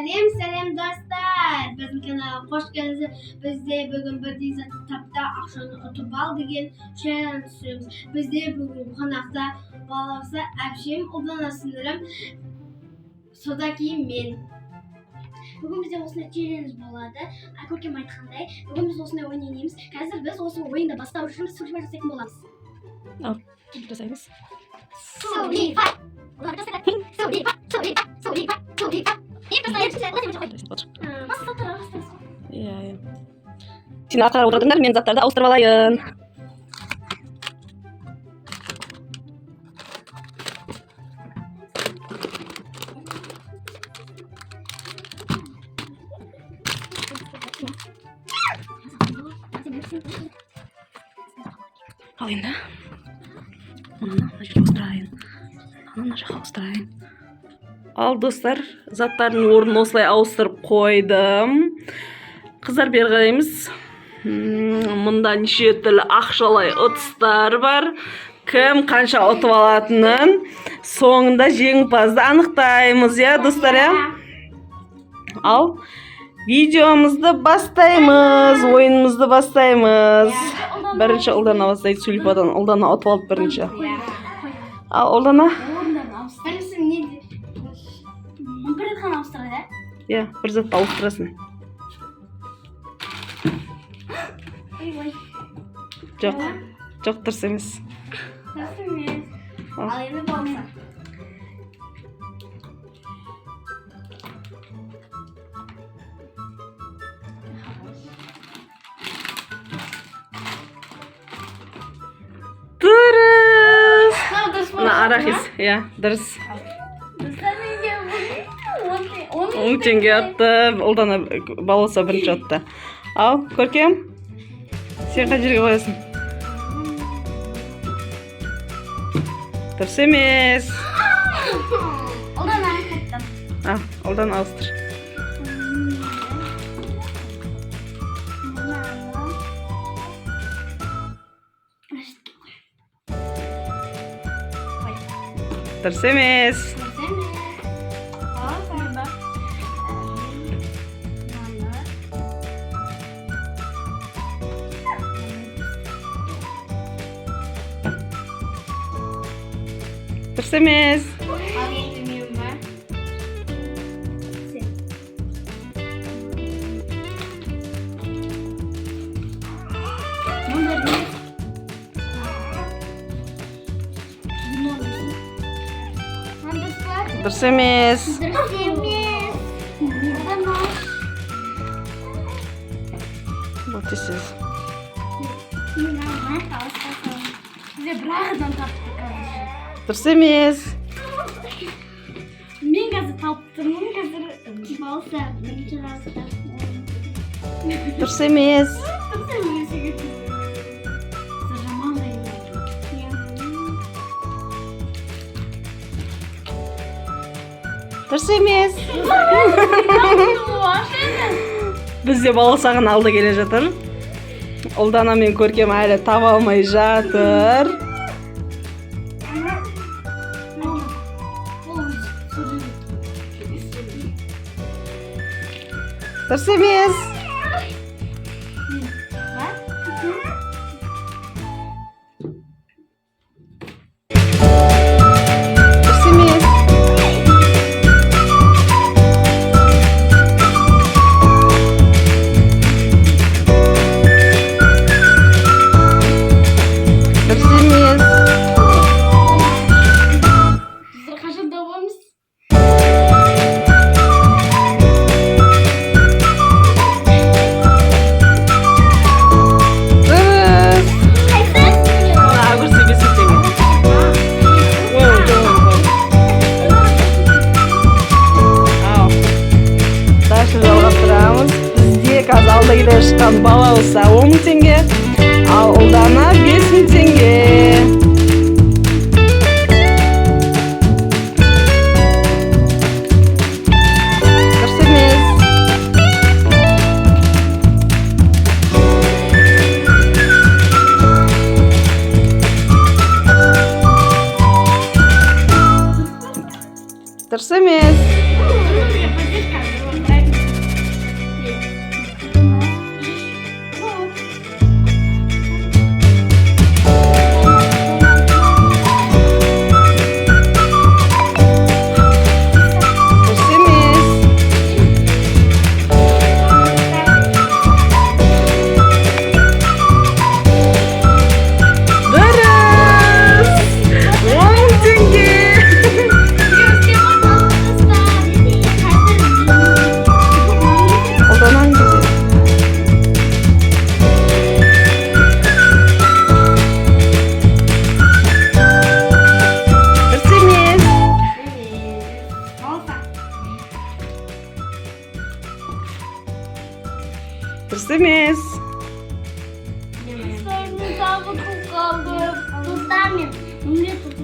Selam dostlar. Bizim kanala hoş geldiniz. Bizde bugün bir dizi tapta akşamı otobal degan şeyler tutuyoruz. Bizde bugün konakta bağlavsa Abşim Odana sınırım. Sodaki men. Bugün bize osuna challenge bo'ladi. Ko'rkam aytganday, bugün biz osuna o'ynaymiz. Hozir biz osuna o'yinda boshlab shuni surishsak bo'lamiz. Al, жасаймыз. Сен артқа қарап отырдыңдар, мен заттарды ауыстырып алайын. Al енді. Мынаны мына жерге ауыстырайын. Мына жаққа ауыстырайын. Ал достар, заттардың орнын осылай ауыстырып қойдым. Қыздар бері қараймыз. Мұнда неше түрлі ақшалай ұтыстар бар. Кім қанша ұтып алатынын соңында жеңімпазды анықтаймыз, я достар, я? Ал видеомызды бастаймыз, ойынымызды бастаймыз. Бірінші Ұлдана бастайды, Сулипадан. Ұлдана ұтып алып бірінші. Ал Ұлдана? Bir tane Avustralya. Ya, bir zat ауыстырасың. Жоқ, жоқ дұрыс емес. Dürüst емес. Al енді болса. Дұрыс. Мына арахис, я, дұрыс. 10 теңге атты, Ұлдана балоса бірінші атты. Ал, Көркем, сен қай жерге қоясың? Дұрыс емес. Ұлдана қайттым. Ал, Ұлдана ауыстыр. Дұрыс емес. Дұрыс емес. Al енді мен бар. Дұрыс емес. Бұл тесіз. Дұрыс емес. Мен қазір таптым, қазір болса бірінші разда. Дұрыс емес. Дұрыс емес. Бізде баласағын алды келе жатыр. Ұлдана мен Көркем әлі таба алмай жатыр. Дұрыс емес. Дұрыс емес. Дұрыс емес. Қашанда боламыз. Қазір алда келе шыққан балауса 10 теңге, ал Ұлдана 5 теңге. Дұрыс емес. Дұрыс емес. Dürüst емес.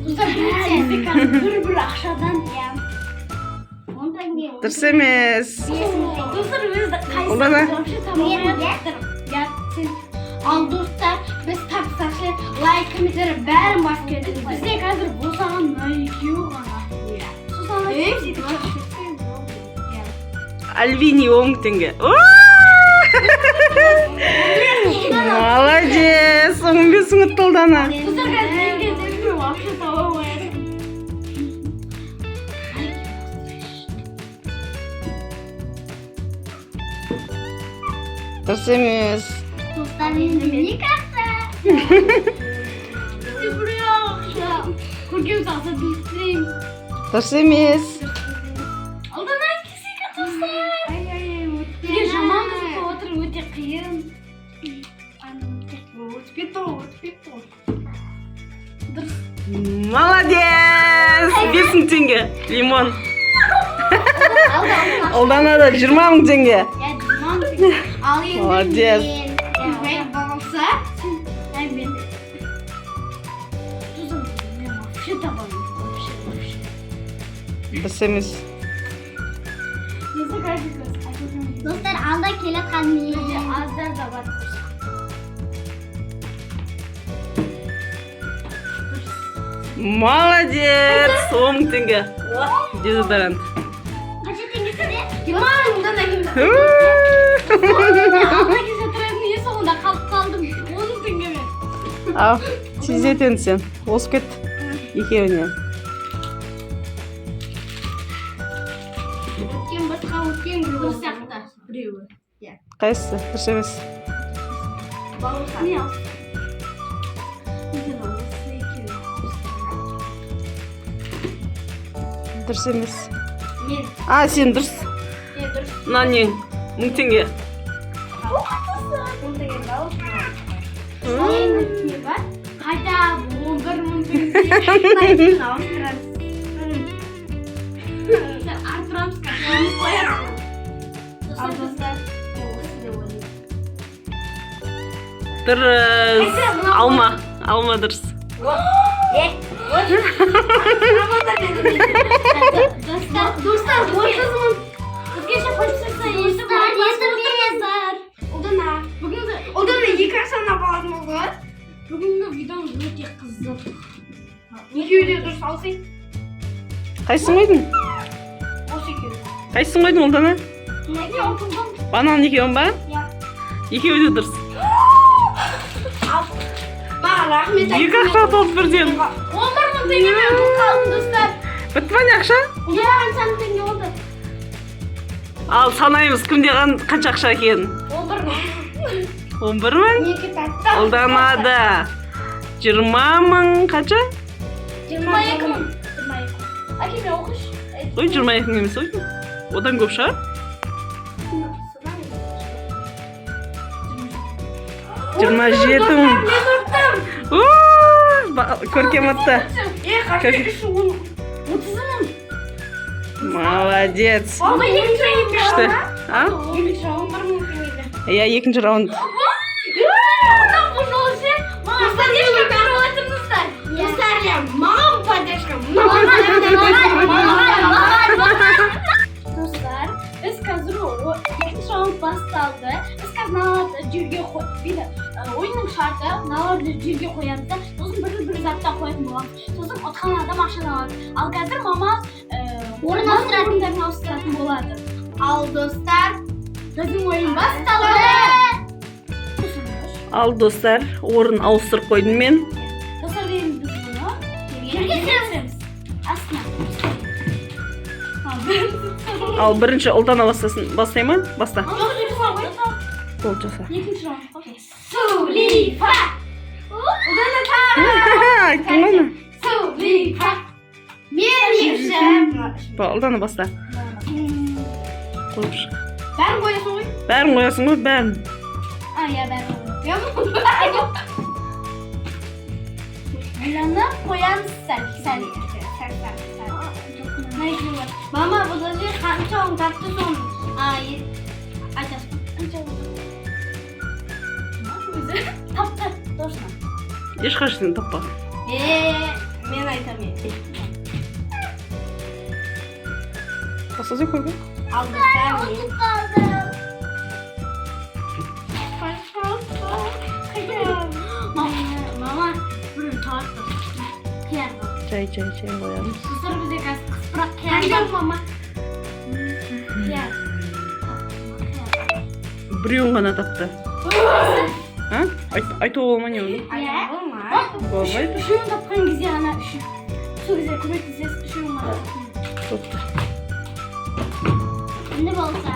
Dostlar men bir akşadan ya. Ondan gel. Dürüst емес. Dostlar biz de Ұлдана. Al dostlar biz tapsaklı like'ımızı bәрін басып кетеді. Бізде қазір босаған екеу ғана. Альвини 10 теңге. Молодец. 15 мың ұтты Ұлдана. Dostlar қазір мен кезде вообще таба алмаймын. Дұрыс емес. Dostlar енді не каста? Ты бұрыяқша. Көргем сақса білсең. Дұрыс емес. Алдана кесеге достар. Мен жаман қызып отыр өте қиын. Дұрыс. Молодец. 5 мың теңге. Лимон. Ұлдана да 20 мың теңге. Al енді Молодец. мен болса мен вообще табамын. Дұрыс емес. Dostlar alda kelatan azlar da var. Молодец. 10 мың теңге. Дезодорант. Kaça tengisi de? Yaman bundan da kimde? Alda kese niye sonunda kaldım. 10 tenge mi? Ал, тезет енді сен. Осып кет. Екеуіне. Өткен басқа өткен бір сияқты. Біреуі. Қайсысы? Дұрыс емес. Не алсын? Дұрыс емес. Мен. Сен дұрыс. Дұрыс. Мына нең? 1000 теңге. Ne var? Hayda 11 мың теңге ауыстырамыз. Артырамыз қашанымыз қоямыз. Ал достар, осы деп ойлаймын. Дұрыс. Алма дұрыс. Достар, 30 мың. Өзгеше қойсырса естіп отырыңыздар. Ұлдана екі ақшаны балатын болды. Бүгінгі видеомыз өте қызық. Екеуі де дұрыс алсың. Қайсың қойдың? Осы екеуі. Қайсың қойдың Ұлдана? Неге ұтылдым? Банан екеуін ба? Иә. Екеуі де дұрыс. Маған рахмет. 2 ақша толып бірден. 11 мың теңге мен бұл қалдым достар. Бітті ма не ақша? Иә, қанша теңге болды? Ал санаймыз кімде қанша ақша екенін. 11 мың. 11 мың? Неге тәтті? Ұлданада 20 мың қанша? 22 мың. Әке мен оқыш. Ой, 22 мың емес ой. Одан көп шығар? 27 мың. Көркем атты. Молодец. Күшті. Иә, екінші раунд. Dostlar, biz қазір екінші раунд басталды. Біз қазір мыналарды жерге қойып, ойынның шарты мыналарды жерге қоямыз да, сосын бір затта қоятын боламыз. Сосын ұтқан адам ақшаны алады. Ал қазір мама орындарын ауыстыратын болады. Ал достар, біздің ойын басталды. Ал достар, орын ауыстырып қойдым мен. Достар, біз бұны жерге түсіреміз. Астына. Ал бірінші Ұлдана бастай ма? Баста. Бол жаса. Екінші раунд. Сулифа. Ұлдана Айттың ғой ана? Сулифа. Мен екінші. Ұлдана баста. Қойып шық. Бәрін қоясың ғой? Бәрін қоясың ғой, бәрін. Иә, бәрін қоямын. Ұлдана қоямыз сәл. Мама, подожди, қанша он тапты соны? Айтасың. Қанша он тапты? ешқайсысын таппаған. Мен айтамын. Басасың көрген? Мама, бір тартты. Қиярға. Чай қоямыз. Қыздар бізде қазір қыспырақ қиярға. Мама. Қияр. Біреуін ғана тапты. Айтуға болма не оны? Болмайды. Үшеуін тапқан кезде ғана үшін. Сол кезде көмектесесіз үшеуін ғана. Топты. Не болса?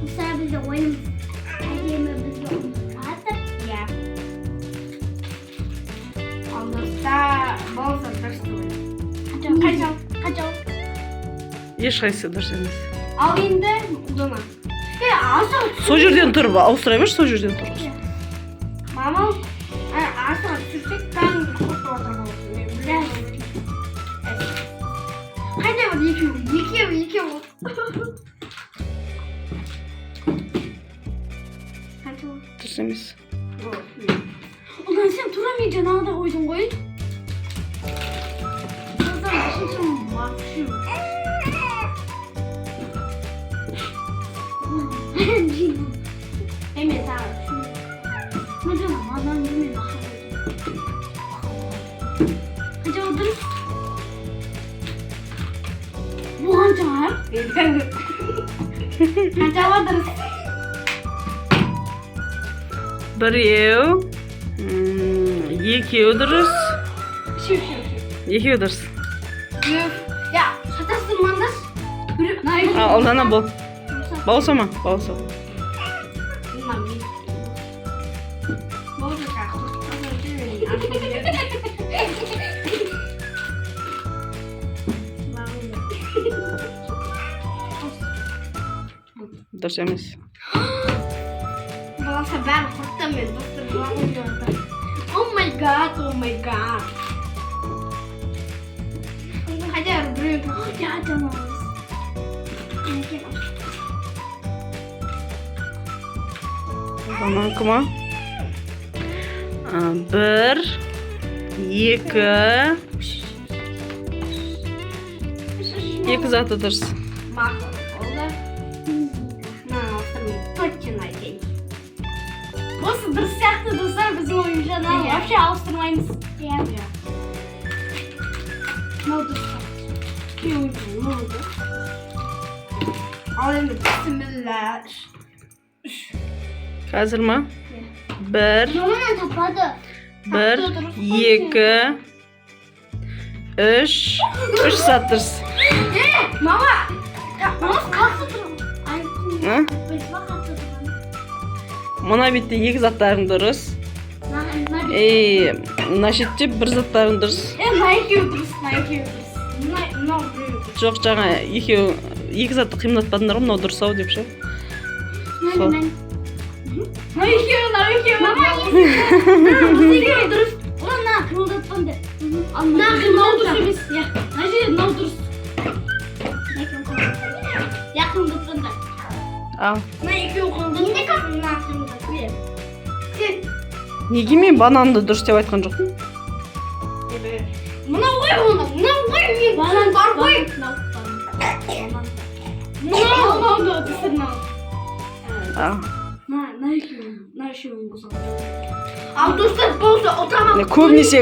Mesela bizde oyun bizde artık ya. Olursa bolsa dırstı. Kaçal. Ешқайсысы дұрыс емес. Al енді дона. Асыл. Сол жерден тұр, ауыстыра берші, сол жерден тұр. Мама, асыға түсірсек тан құртып отырған болсын. Қайда бар екеуі. Дұрыс емес. Ulan sen Turami'yi canağa da koydun koyun. Kızlar başım bakışıyor. Emre tamam. Ne canım adam yemeğe bakalım. Hadi otur. Bu hanca var. Hanca vardır. Біреу, екеу дұрыс. Şu. Екеу дұрыс. Ya şatasın mandar. Алдана бол. Бауса ма? Бауса. Дұрыс емес. Balasa ben kurtamıyorum. Doktor bağırıyordu. Oh my god. Hadi arabaya. Ya canım. Заманкыма. Бір, екі заты дұрыс. Мақұл. Олар. Точно айтайын. Осы дұрыс сияқты достар біздің ойыншаны вообще ауыстырмаймыз. Иә. Мынау дұрыс. Ал енді бісміллә. Қазір ма? Бір, Маманың тапады. екі, үш зат дұрыс. Мама! Мама қалқы тұрған. Мына бетте екі заттарың дұрыс. Мына шетте бір заттарың дұрыс. Мына екеуі дұрыс. Жоқ, жаңа екі затты қимылдатпадыңдар ғой, мынау дұрыс ау деп ше. Мына екеуі. Мама екеуі дұрыс. Мына қимылдатпанды. Мына дұрыс емес. Мына жерде мынау дұрыс. Я қимылдатпанды. Ал. Мына екеуі қимылдатпанды. Неге мен бананды дұрыс деп айтқан жоқпын? Мына ой онда. Мына ой мен банан бар ғой. Мына түсірмау. Ал. Мына үшеуін қосамын. Ал достар болса отамақ. Көбінесе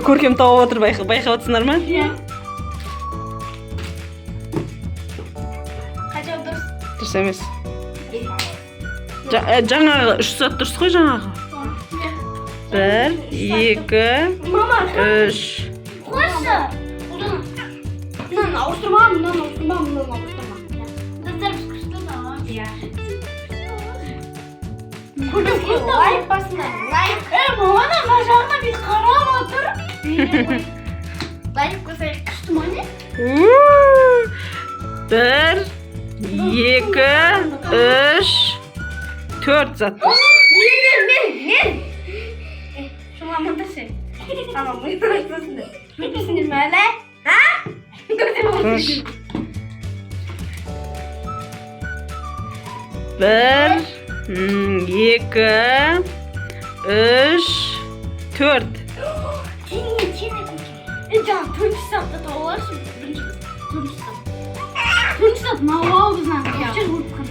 көркем тауып отыр, байқап отырсыңдар ма? Иә. Қачау дұрыс. Дұрыс емес. Жаңағы үш зат дұрыс қой жаңағы. Бір, екі, үш. Қойшы. Мынаны ауыстырма. Достар біз күшті да. Иә. Лайк басында. Лайк. Маманың жағына бір қарап отыр. Лайк қосайық күшті ма не? Бір, екі, үш, төрт зат дұрыс. Мен. Шуңа мұндыршы. Tamam, bu yüzden de. Hepsini böyle. Ha? Тыныш. 1, 2, 3, 4. Can turuncu sınıfta da olarsa turuncu sınıf. Turuncu sınıf ne oldu bizden? Geçer vurup kadar.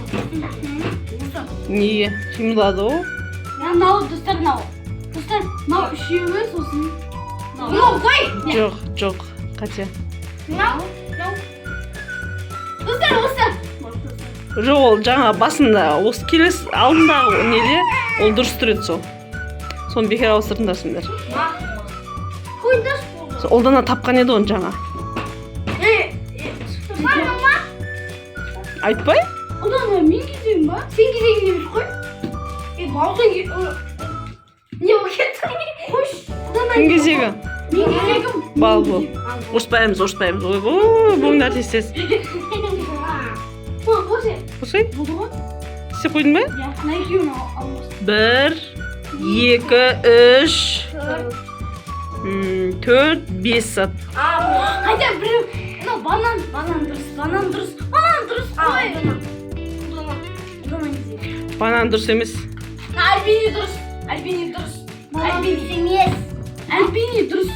Niye? Kim uladı o? Ya ne oldu dostlar ne oldu? Dostlar ne oldu? Üşüyoruz olsun. Ne oldu? Жоқ, Катя. Ne oldu? Dostlar. Жоқ, ол жаңа басында осы келес алдындағы неде ол дұрыс тұр еді сол. Соны бекер ауыстырдыңдарсыңдар. Кuydaş buldu. Олдана тапқан еді оны жаңа. Айтпай? Ulan ben gideyim bak. Sen gideyim bir koy. Balta git. Ne o kettin? Koş. Кім кезегі? Ben gideyim. Бал бұл. Ұрыспаймыз. Ойбой, бұңдар тез. Koş. Қосай? Buldu mu? Істеп қойдың ба? Ya ne yiyorsun almasın. 1, 2, 3, 4, 5 сат. Hadi bir. No banan duruz. Koy. Банан дұрыс емес. Albini duruz. Albini duruz.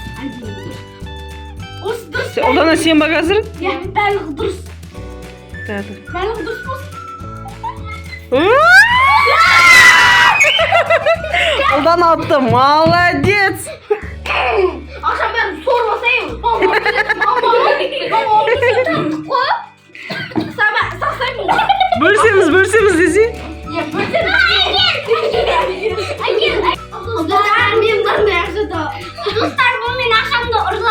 Os duruz. Олдана сен ба қазір? Ya balık duruz. Бәрі. Balık duruz mu? Олдана атты. Молодец. Akşam ben sormasayım. Mama. Sama saksayım mı? Бөлсеміз десе. Ya böyle. Hayır. Dostlar benim de yaşadı. Dostlar bu benim akşamda orada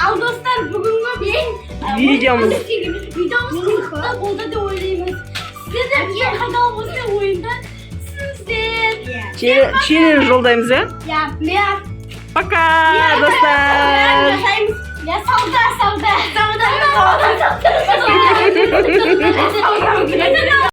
Al dostlar bugün Videomuz. kısıkta oldu da oynayayım. Size de bir kadar olsa oyunda sizler. Челлендж жолдаймыз, ә? Ya ben Пока, достар. Ya salda.